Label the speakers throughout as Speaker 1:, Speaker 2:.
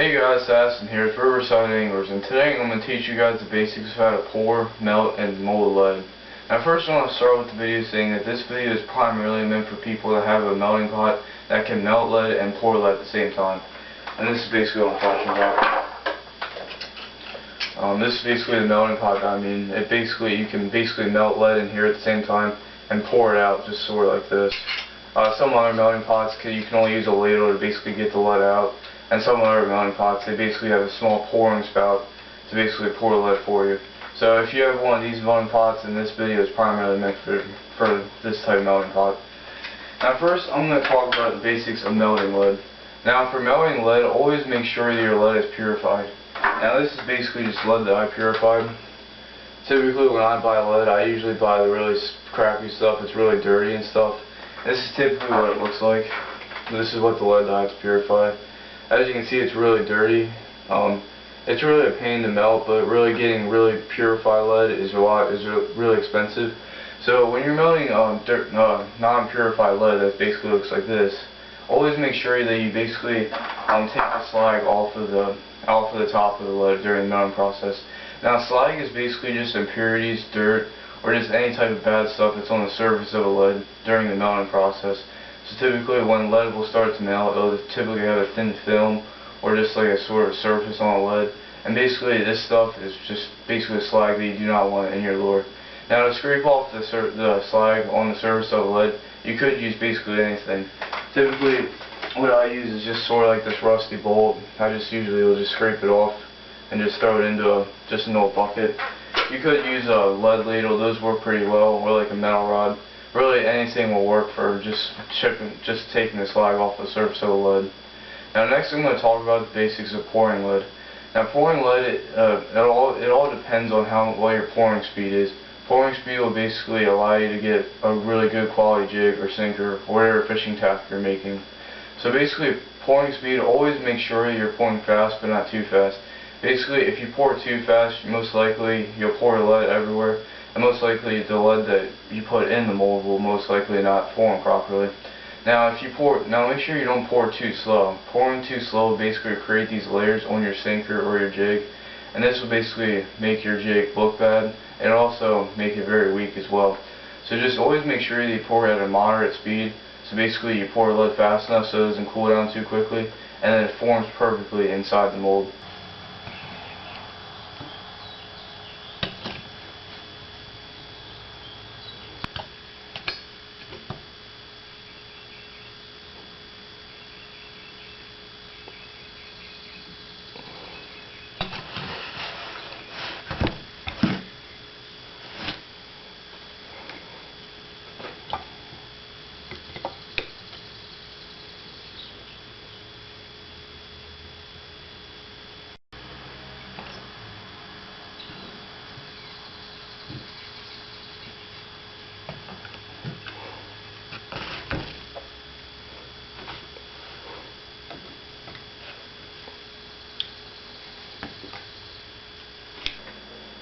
Speaker 1: Hey guys, Assassin here with Riverside Anglers, and today I'm going to teach you guys the basics of how to pour, melt, and mold lead. Now first I want to start with the video saying that this video is primarily meant for people that have a melting pot that can melt lead and pour lead at the same time. And this is basically what I'm talking about. This is basically the melting pot. You can basically melt lead in here at the same time and pour it out just sort of like this. Some other melting pots, you can only use a ladle to basically get the lead out. And some other melting pots, they basically have a small pouring spout to basically pour lead for you. So if you have one of these melting pots, then this video is primarily meant for this type of melting pot. Now first, I'm going to talk about the basics of melting lead. Now for melting lead, always make sure that your lead is purified. Now this is basically just lead that I purified. Typically when I buy lead, I usually buy the really crappy stuff. It's really dirty and stuff. This is typically what it looks like. This is what the lead that I've purified. As you can see, it's really dirty. It's really a pain to melt, but really getting really purified lead is really expensive. So when you're melting non-purified lead that basically looks like this, always make sure that you basically take the slag off of the top of the lead during the melting process. Now slag is basically just impurities, dirt, or just any type of bad stuff that's on the surface of a lead during the melting process. So typically when lead will start to melt, it'll typically have a thin film or just like a sort of surface on a lead. And basically this stuff is just basically slag that you do not want in your lure. Now to scrape off the slag on the surface of a lead, you could use basically anything. Typically what I use is just sort of like this rusty bolt. I just usually will just scrape it off and just throw it into a bucket. You could use a lead ladle, those work pretty well, or like a metal rod. Really anything will work for just taking the slag off the surface of the lead. Now next I'm going to talk about the basics of pouring lead. Now pouring lead, it all depends on what your pouring speed is. Pouring speed will basically allow you to get a really good quality jig or sinker or whatever fishing tackle you're making. So basically pouring speed, always make sure you're pouring fast but not too fast. Basically if you pour too fast, most likely you'll pour lead everywhere. And most likely the lead that you put in the mold will most likely not form properly. Now make sure you don't pour too slow. Pouring too slow will basically create these layers on your sinker or your jig, and this will basically make your jig look bad and also make it very weak as well. So just always make sure that you pour at a moderate speed. So basically you pour lead fast enough so it doesn't cool down too quickly, and then it forms perfectly inside the mold.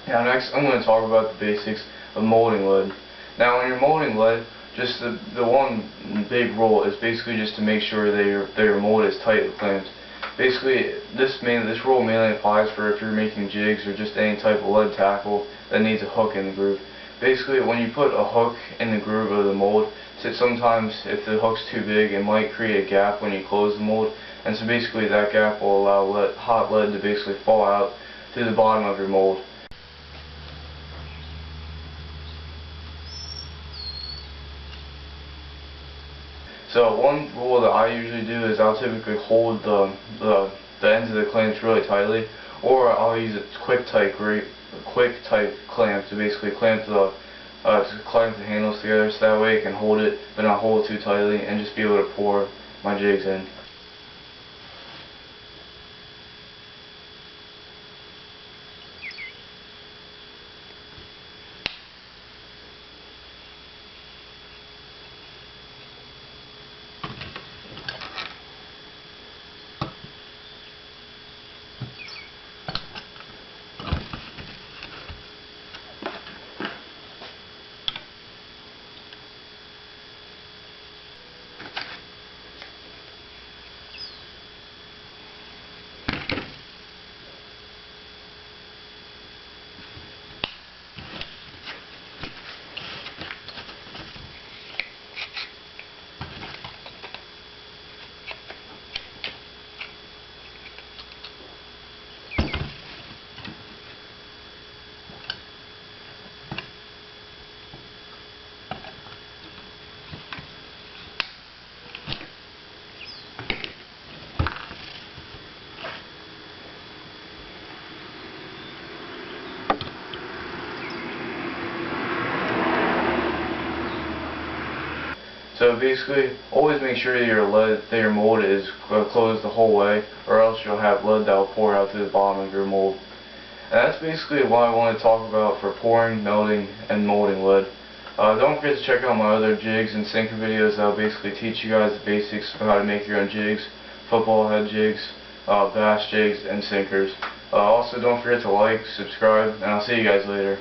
Speaker 1: Now next I'm going to talk about the basics of molding lead. Now when you're molding lead, just the one big rule is basically just to make sure that your mold is tightly clamped. Basically this rule mainly applies for if you're making jigs or just any type of lead tackle that needs a hook in the groove. Basically when you put a hook in the groove of the mold, sometimes if the hook's too big it might create a gap when you close the mold, and so basically that gap will allow hot lead to basically fall out to the bottom of your mold. So one rule that I usually do is I'll typically hold the ends of the clamps really tightly, or I'll use a quick tight clamp to basically clamp the handles together so that way it can hold it but not hold it too tightly and just be able to pour my jigs in. So basically, always make sure that your mold is closed the whole way, or else you'll have lead that will pour out to the bottom of your mold. And that's basically what I want to talk about for pouring, melting, and molding lead. Don't forget to check out my other jigs and sinker videos that'll basically teach you guys the basics of how to make your own jigs, football head jigs, bass jigs, and sinkers. Also, don't forget to like, subscribe, and I'll see you guys later.